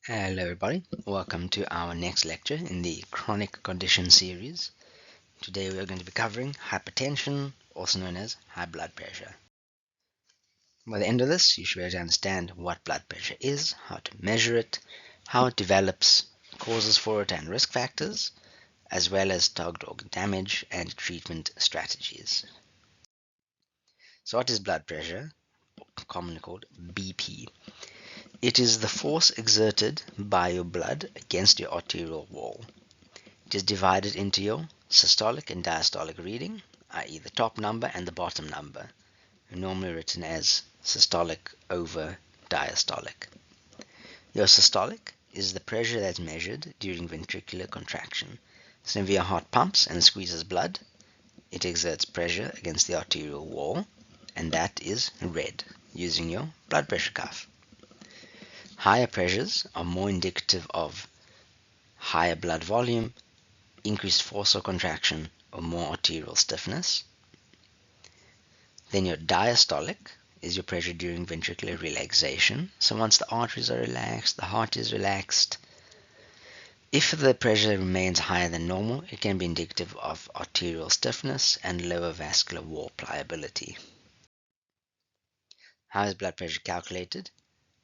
Hello everybody, welcome to our next lecture in the chronic condition series. Today we are going to be covering hypertension, also known as high blood pressure. By the end of this, you should be able to understand what blood pressure is, how to measure it, how it develops, causes for it and risk factors, as well as target organ damage and treatment strategies. So what is blood pressure, commonly called BP? It is the force exerted by your blood against your arterial wall. It is divided into your systolic and diastolic reading, i.e. the top number and the bottom number, normally written as systolic over diastolic. Your systolic is the pressure that's measured during ventricular contraction. So if your heart pumps and squeezes blood, it exerts pressure against the arterial wall, and that is read using your blood pressure cuff. Higher pressures are more indicative of higher blood volume, increased force or contraction, or more arterial stiffness. Then your diastolic is your pressure during ventricular relaxation. So once the arteries are relaxed, the heart is relaxed. If the pressure remains higher than normal, it can be indicative of arterial stiffness and lower vascular wall pliability. How is blood pressure calculated?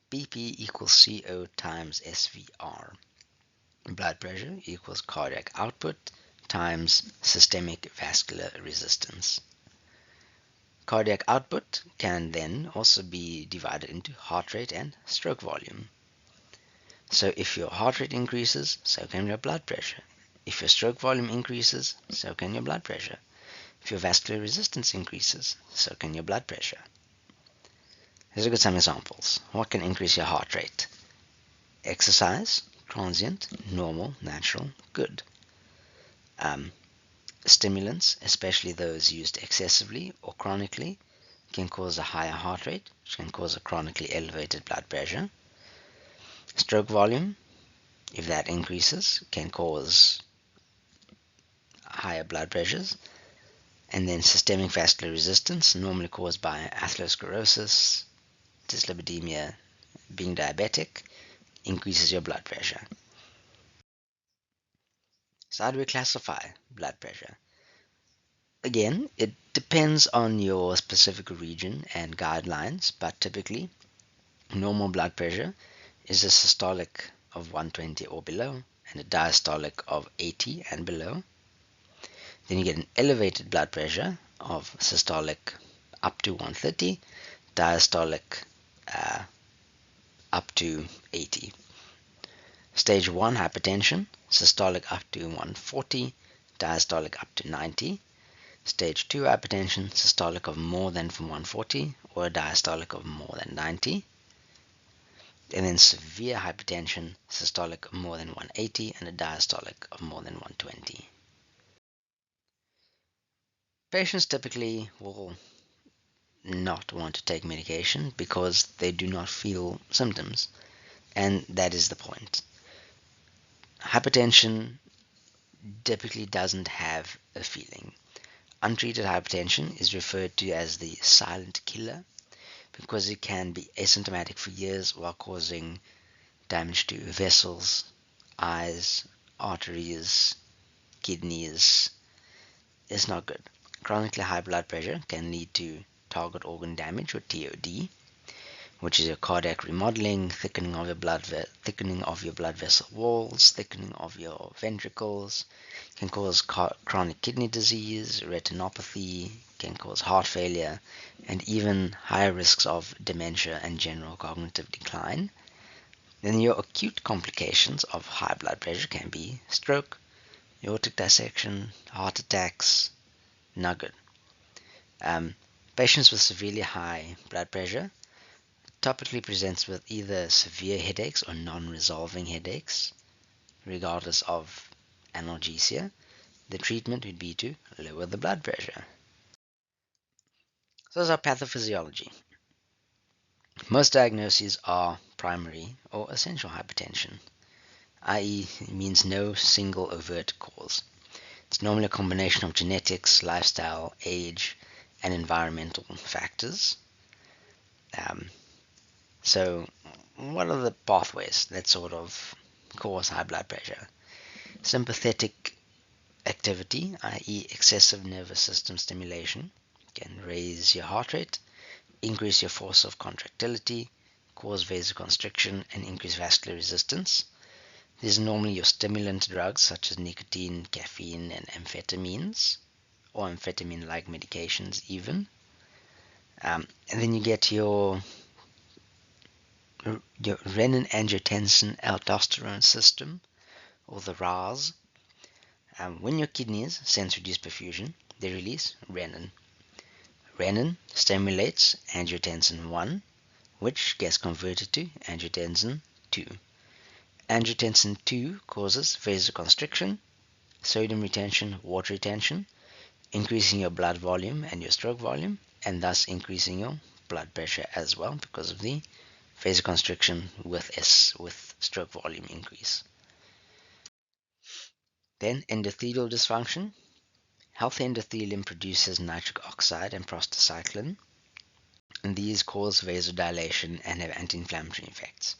BP equals CO times SVR. Blood pressure equals cardiac output times systemic vascular resistance. Cardiac output can then also be divided into heart rate and stroke volume. So if your heart rate increases, so can your blood pressure. If your stroke volume increases, so can your blood pressure. If your vascular resistance increases, so can your blood pressure. Let's look at some examples. What can increase your heart rate? Exercise, transient, normal, natural, good. Stimulants, especially those used excessively or chronically, can cause a higher heart rate, which can cause a chronically elevated blood pressure. Stroke volume, if that increases, can cause higher blood pressures. And then systemic vascular resistance, normally caused by atherosclerosis, dyslipidemia, being diabetic, increases your blood pressure. So how do we classify blood pressure? Again, it depends on your specific region and guidelines, but typically normal blood pressure is a systolic of 120 or below and a diastolic of 80 and below. Then you get an elevated blood pressure of systolic up to 130, diastolic up to 80. Stage 1 hypertension, systolic up to 140, diastolic up to 90. Stage 2 hypertension, systolic of more than 140 or a diastolic of more than 90. And then severe hypertension, systolic of more than 180 and a diastolic of more than 120. Patients typically will not want to take medication because they do not feel symptoms, and that is the point. Hypertension typically doesn't have a feeling. Untreated hypertension is referred to as the silent killer because it can be asymptomatic for years while causing damage to vessels, eyes, arteries, kidneys. It's not good. Chronically high blood pressure can lead to target organ damage or TOD, which is your cardiac remodeling, thickening of your blood vessel walls, thickening of your ventricles, can cause chronic kidney disease, retinopathy, can cause heart failure, and even higher risks of dementia and general cognitive decline. Then your acute complications of high blood pressure can be stroke, aortic dissection, heart attacks. Not good. Patients with severely high blood pressure typically presents with either severe headaches or non-resolving headaches, regardless of analgesia. The treatment would be to lower the blood pressure. So that's our pathophysiology. Most diagnoses are primary or essential hypertension, i.e. it means no single overt cause. It's normally a combination of genetics, lifestyle, age, and environmental factors. So, what are the pathways that sort of cause high blood pressure? Sympathetic activity, i.e., excessive nervous system stimulation, can raise your heart rate, increase your force of contractility, cause vasoconstriction, and increase vascular resistance. These are normally your stimulant drugs such as nicotine, caffeine, and amphetamines, or amphetamine-like medications even. And then you get your renin-angiotensin aldosterone system, or the RAS. When your kidneys sense reduced perfusion, they release renin. Renin stimulates angiotensin 1, which gets converted to angiotensin 2. Angiotensin 2 causes vasoconstriction, sodium retention, water retention, increasing your blood volume and your stroke volume, and thus increasing your blood pressure as well because of the vasoconstriction with stroke volume increase. Then endothelial dysfunction. Healthy endothelium produces nitric oxide and prostacyclin, and these cause vasodilation and have anti-inflammatory effects.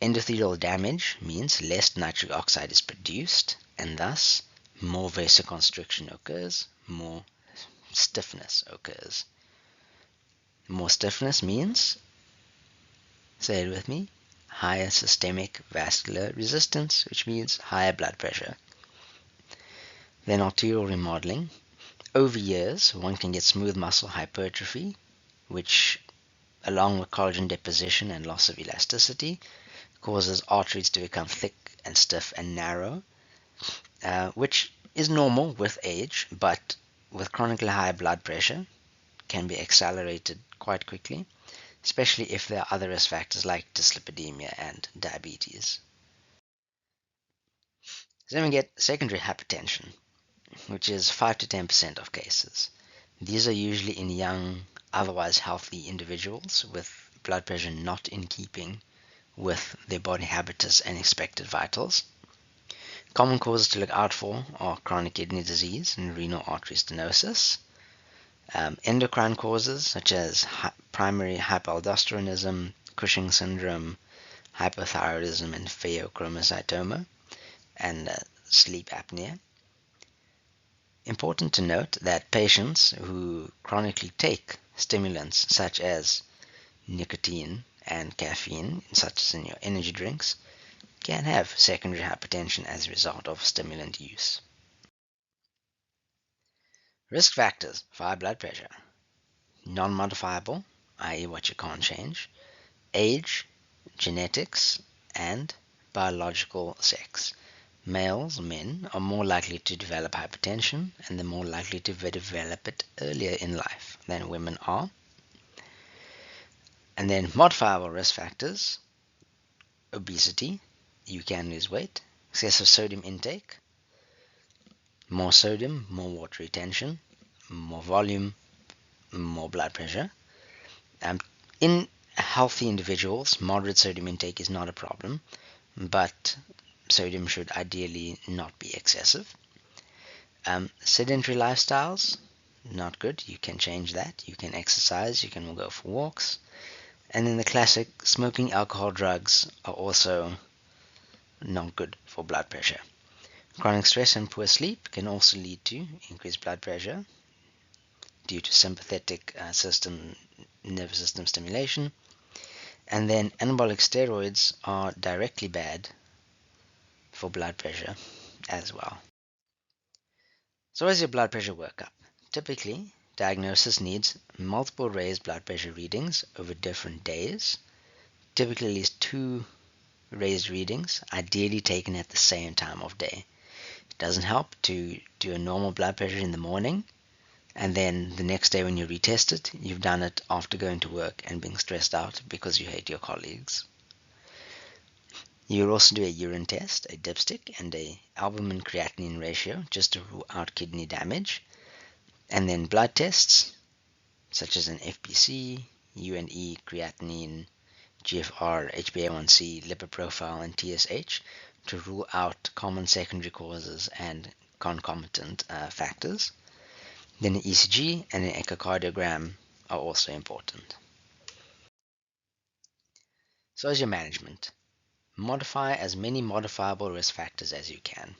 Endothelial damage means less nitric oxide is produced, and thus more vasoconstriction occurs, more stiffness occurs. More stiffness means, say it with me, higher systemic vascular resistance, which means higher blood pressure. Then arterial remodeling. Over years, one can get smooth muscle hypertrophy, which, along with collagen deposition and loss of elasticity, causes arteries to become thick and stiff and narrow, which is normal with age, but with chronically high blood pressure can be accelerated quite quickly, especially if there are other risk factors like dyslipidemia and diabetes. So then we get secondary hypertension, which is 5 to 10% of cases. These are usually in young, otherwise healthy individuals with blood pressure not in keeping with their body habitus and expected vitals. Common causes to look out for are chronic kidney disease and renal artery stenosis. Endocrine causes such as primary hyperaldosteronism, Cushing syndrome, hypothyroidism, and pheochromocytoma, and sleep apnea. Important to note that patients who chronically take stimulants such as nicotine and caffeine, such as in your energy drinks, can have secondary hypertension as a result of stimulant use. Risk factors for high blood pressure: non-modifiable, i.e., what you can't change, age, genetics, and biological sex. Males, men, are more likely to develop hypertension and they're more likely to develop it earlier in life than women are. And then modifiable risk factors: obesity, you can lose weight, excessive sodium intake, more sodium, more water retention, more volume, more blood pressure. In healthy individuals, moderate sodium intake is not a problem, but sodium should ideally not be excessive. Sedentary lifestyles, not good. You can change that. You can exercise, you can go for walks. And then the classic smoking, alcohol, drugs are also not good for blood pressure. Chronic stress and poor sleep can also lead to increased blood pressure due to sympathetic nervous system stimulation. And then anabolic steroids are directly bad for blood pressure as well. So as your blood pressure workup? Typically, diagnosis needs multiple raised blood pressure readings over different days, typically at least 2 raised readings, ideally taken at the same time of day. It doesn't help to do a normal blood pressure in the morning, and then the next day when you retest it, you've done it after going to work and being stressed out because you hate your colleagues. You'll also do a urine test, a dipstick, and a albumin-creatinine ratio just to rule out kidney damage. And then blood tests, such as an FBC, UNE, creatinine, GFR, HbA1c, lipid profile, and TSH to rule out common secondary causes and concomitant factors. Then an ECG and an echocardiogram are also important. So as your management, modify as many modifiable risk factors as you can.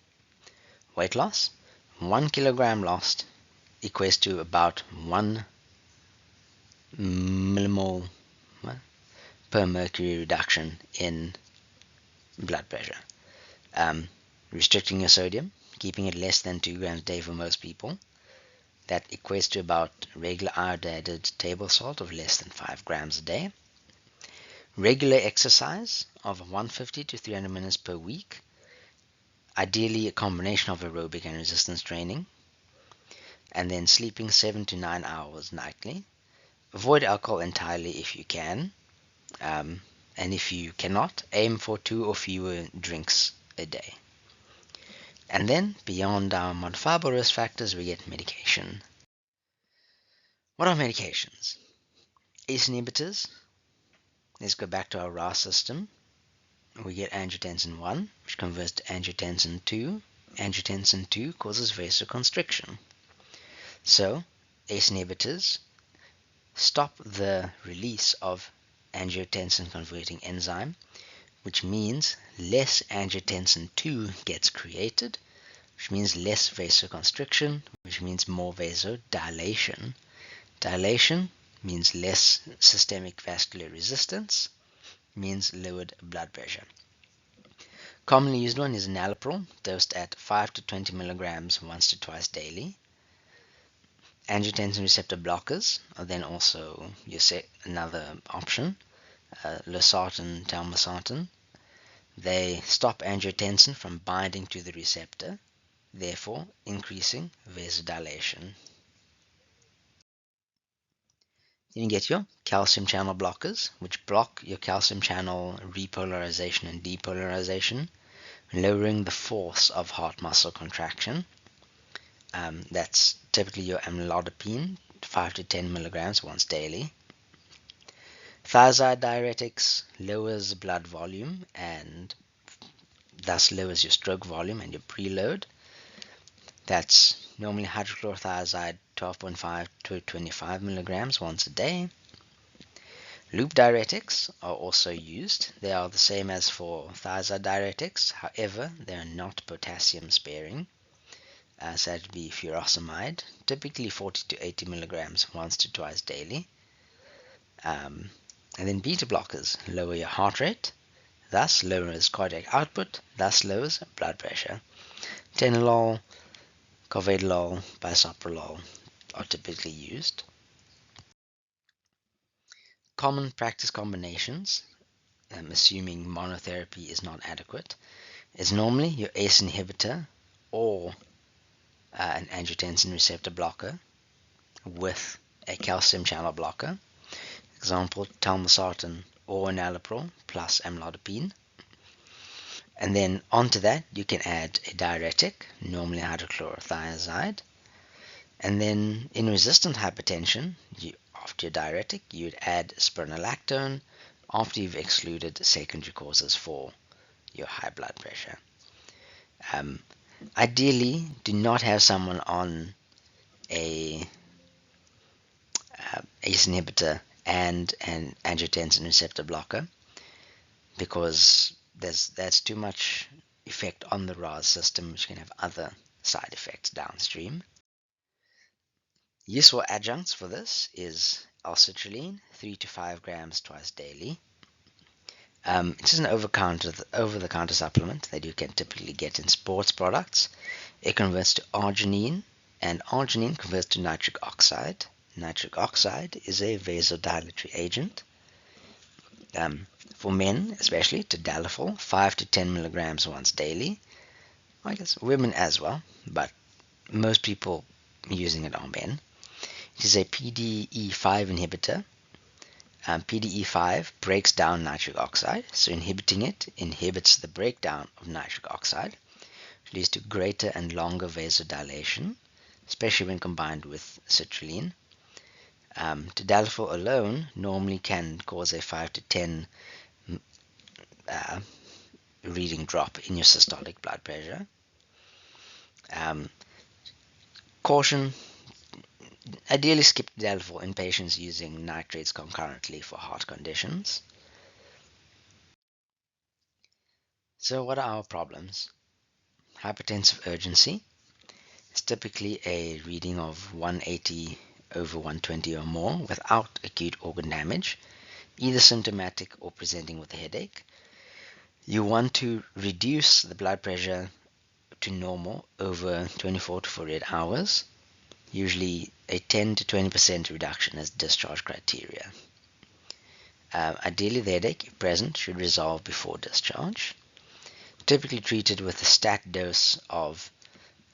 Weight loss, 1 kilogram lost equates to about 1 millimole per mercury reduction in blood pressure. Restricting your sodium, keeping it less than 2 grams a day for most people. That equates to about regular iodinated table salt of less than 5 grams a day. Regular exercise of 150 to 300 minutes per week, ideally a combination of aerobic and resistance training. And then sleeping 7 to 9 hours nightly. Avoid alcohol entirely if you can. And if you cannot, aim for 2 or fewer drinks a day. And then, beyond our modifiable risk factors, we get medication. What are medications? ACE inhibitors. Let's go back to our RAS system. We get angiotensin 1, which converts to angiotensin 2. Angiotensin 2 causes vasoconstriction. So, ACE inhibitors stop the release of angiotensin converting enzyme, which means less angiotensin 2 gets created, which means less vasoconstriction, which means more vasodilation. Dilation means less systemic vascular resistance, means lowered blood pressure. Commonly used one is enalapril, dosed at 5 to 20 milligrams once to twice daily. Angiotensin receptor blockers are then also another option, losartan, telmisartan. They stop angiotensin from binding to the receptor, therefore increasing vasodilation. Then you get your calcium channel blockers, which block your calcium channel repolarization and depolarization, lowering the force of heart muscle contraction. That's typically your amlodipine, 5 to 10 milligrams once daily. Thiazide diuretics lowers blood volume and thus lowers your stroke volume and your preload. That's normally hydrochlorothiazide, 12.5 to 25 milligrams once a day. Loop diuretics are also used. They are the same as for thiazide diuretics, however, they are not potassium sparing. So that would be furosemide, typically 40 to 80 milligrams once to twice daily. And then beta blockers lower your heart rate, thus lowers cardiac output, thus lowers blood pressure. Tenolol, carvedilol, bisoprolol are typically used. Common practice combinations, assuming monotherapy is not adequate, is normally your ACE inhibitor or an angiotensin receptor blocker with a calcium channel blocker. Example, telmisartan or enalapril plus amlodipine. And then onto that, you can add a diuretic, normally hydrochlorothiazide. And then in resistant hypertension, after your diuretic, you would add spironolactone after you've excluded secondary causes for your high blood pressure. Ideally, do not have someone on a ACE inhibitor and an angiotensin receptor blocker because that's too much effect on the RAS system, which can have other side effects downstream. Useful adjuncts for this is L-citrulline, 3 to 5 grams twice daily. It is an over-the-counter supplement that you can typically get in sports products. It converts to arginine, and arginine converts to nitric oxide. Nitric oxide is a vasodilatory agent. For men, especially, tadalafil, 5 to 10 milligrams once daily. I guess women as well, but most people using it are men. It is a PDE5 inhibitor. PDE5 breaks down nitric oxide, so inhibiting it inhibits the breakdown of nitric oxide, which leads to greater and longer vasodilation, especially when combined with citrulline. Tadalafil alone normally can cause a 5 to 10 reading drop in your systolic blood pressure. Caution, ideally skip tadalafil in patients using nitrates concurrently for heart conditions. So what are our problems? Hypertensive urgency is typically a reading of 180 over 120 or more without acute organ damage, either symptomatic or presenting with a headache. You want to reduce the blood pressure to normal over 24 to 48 hours. Usually a 10 to 20% reduction is discharge criteria. Ideally, the headache, if present, should resolve before discharge. Typically treated with a stat dose of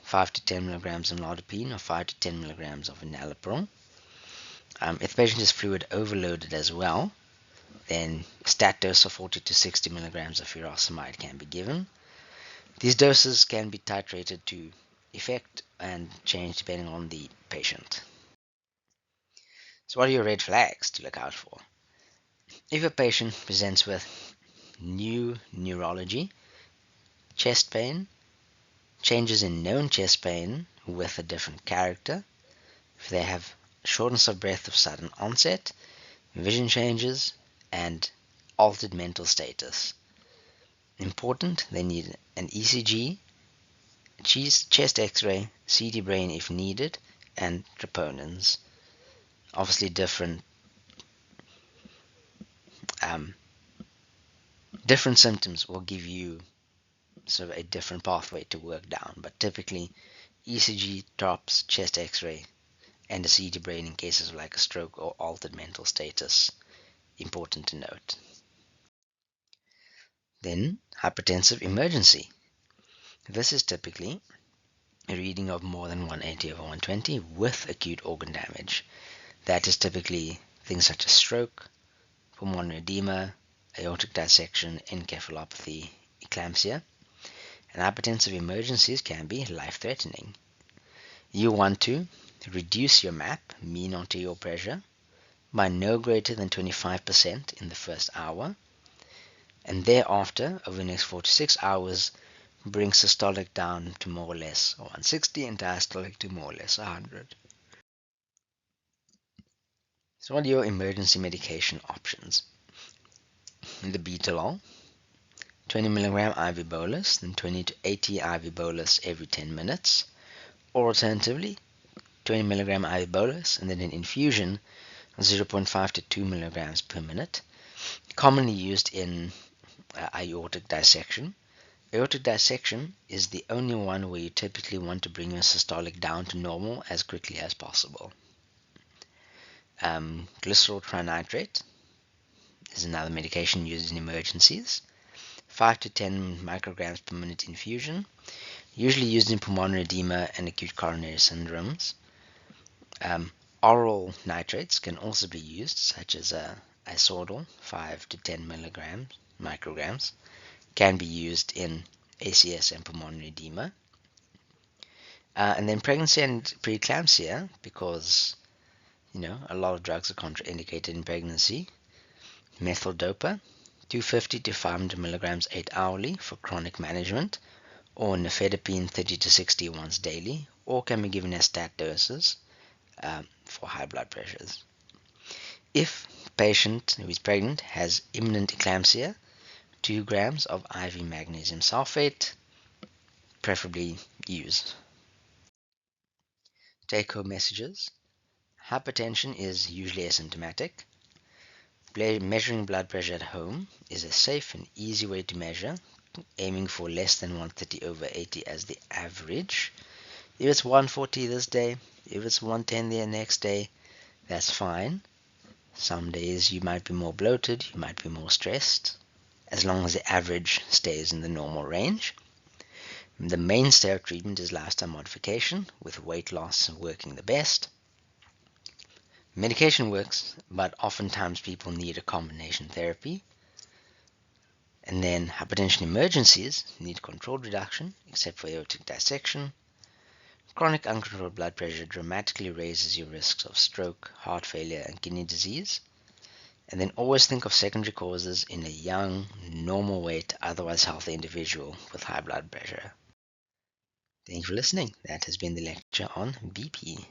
5 to 10 milligrams of amlodipine or 5 to 10 milligrams of enalapril. If the patient is fluid overloaded as well, then stat dose of 40 to 60 milligrams of furosemide can be given. These doses can be titrated to effect and changed depending on the patient. So what are your red flags to look out for? If a patient presents with new neurology, chest pain, changes in known chest pain with a different character, if they have shortness of breath of sudden onset, vision changes, and altered mental status. Important, they need an ECG, chest x-ray, CT brain if needed, and troponins. Obviously um, different symptoms will give you sort of a different pathway to work down, but typically ECG, drops, chest x-ray, and a CT brain in cases of like a stroke or altered mental status. Important to note. Then, hypertensive emergency. This is typically a reading of more than 180 over 120 with acute organ damage. That is typically things such as stroke, pulmonary edema, aortic dissection, encephalopathy, eclampsia. And hypertensive emergencies can be life-threatening. You want to reduce your MAP, mean arterial pressure, by no greater than 25% in the first hour, and thereafter, over the next 4 to 6 hours, bring systolic down to more or less 160 and diastolic to more or less 100. So what are your emergency medication options? The betalol, 20 milligram IV bolus, then 20 to 80 IV bolus every 10 minutes, or alternatively, 20 milligram IV bolus and then an infusion of 0.5 to 2 milligrams per minute, commonly used in aortic dissection. Aortic dissection is the only one where you typically want to bring your systolic down to normal as quickly as possible. Glycerol trinitrate is another medication used in emergencies. 5 to 10 micrograms per minute infusion, usually used in pulmonary edema and acute coronary syndromes. Oral nitrates can also be used, such as isordal, 5 to 10 micrograms, can be used in ACS and pulmonary edema. And then pregnancy and preeclampsia, because a lot of drugs are contraindicated in pregnancy. Methyl dopa, 250 to 500 milligrams 8 hourly for chronic management, or nifedipine 30 to 60 once daily, or can be given as stat doses for high blood pressures. If patient who is pregnant has imminent eclampsia, 2 grams of IV magnesium sulfate, preferably used. Take-home messages. Hypertension is usually asymptomatic. Measuring blood pressure at home is a safe and easy way to measure, aiming for less than 130 over 80 as the average. If it's 140 this day, if it's 110 the next day, that's fine. Some days you might be more bloated, you might be more stressed, as long as the average stays in the normal range. The mainstay of treatment is lifestyle modification, with weight loss working the best. Medication works, but oftentimes people need a combination therapy. And then hypertension emergencies need controlled reduction, except for aortic dissection. Chronic uncontrolled blood pressure dramatically raises your risks of stroke, heart failure, and kidney disease. And then always think of secondary causes in a young, normal weight, otherwise healthy individual with high blood pressure. Thank you for listening. That has been the lecture on BP.